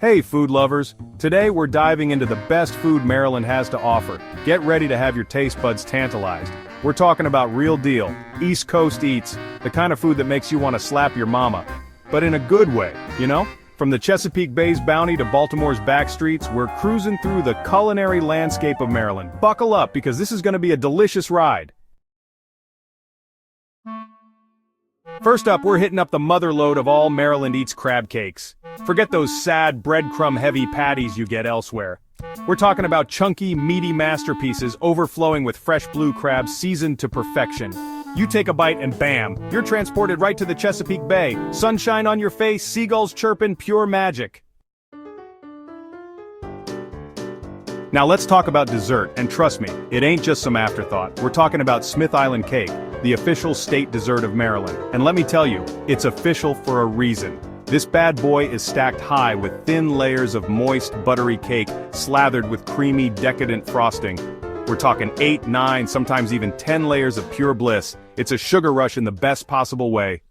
Hey food lovers, today we're diving into the best food Maryland has to offer. Get ready to have your taste buds tantalized. We're talking about real deal, East Coast eats, the kind of food that makes you want to slap your mama. But in a good way, you know? From the Chesapeake Bay's bounty to Baltimore's back streets, we're cruising through the culinary landscape of Maryland. Buckle up because this is going to be a delicious ride. First up, we're hitting up the mother lode of all Maryland eats crab cakes. Forget those sad breadcrumb-heavy patties you get elsewhere. We're talking about chunky, meaty masterpieces overflowing with fresh blue crabs seasoned to perfection. You take a bite and bam, you're transported right to the Chesapeake Bay. Sunshine on your face, seagulls chirping, pure magic. Now let's talk about dessert, and trust me, it ain't just some afterthought. We're talking about Smith Island cake, the official state dessert of Maryland. And let me tell you, it's official for a reason. This bad boy is stacked high with thin layers of moist, buttery cake, slathered with creamy, decadent frosting. We're talking 8, 9, sometimes even 10 layers of pure bliss. It's a sugar rush in the best possible way.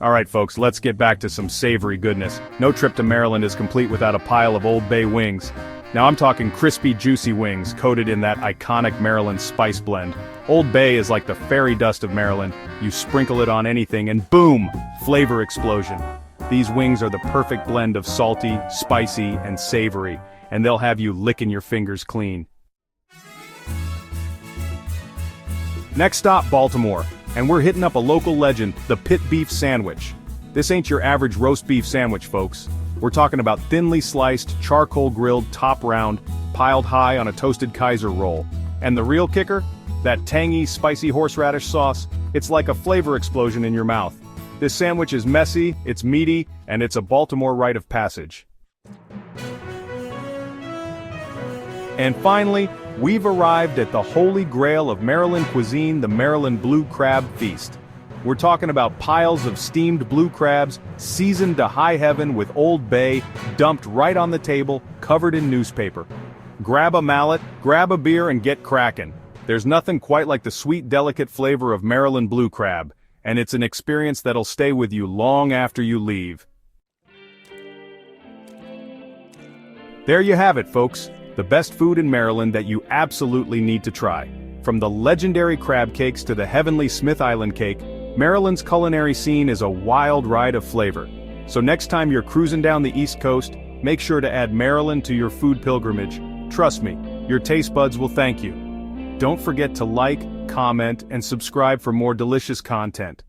Alright folks, let's get back to some savory goodness. No trip to Maryland is complete without a pile of Old Bay wings. Now I'm talking crispy, juicy wings coated in that iconic Maryland spice blend. Old Bay is like the fairy dust of Maryland. You sprinkle it on anything and boom, flavor explosion. These wings are the perfect blend of salty, spicy, and savory, and they'll have you licking your fingers clean. Next stop, Baltimore, and we're hitting up a local legend, the pit beef sandwich. This ain't your average roast beef sandwich, folks. We're talking about thinly sliced, charcoal-grilled, top round, piled high on a toasted Kaiser roll. And the real kicker? That tangy, spicy horseradish sauce. It's like a flavor explosion in your mouth. This sandwich is messy, it's meaty, and it's a Baltimore rite of passage. And finally, we've arrived at the holy grail of Maryland cuisine, the Maryland Blue Crab Feast. We're talking about piles of steamed blue crabs, seasoned to high heaven with Old Bay, dumped right on the table, covered in newspaper. Grab a mallet, grab a beer, and get crackin'. There's nothing quite like the sweet, delicate flavor of Maryland blue crab, and it's an experience that'll stay with you long after you leave. There you have it, folks. The best food in Maryland that you absolutely need to try. From the legendary crab cakes to the heavenly Smith Island cake, Maryland's culinary scene is a wild ride of flavor. So next time you're cruising down the East Coast, make sure to add Maryland to your food pilgrimage. Trust me, your taste buds will thank you. Don't forget to like, comment, and subscribe for more delicious content.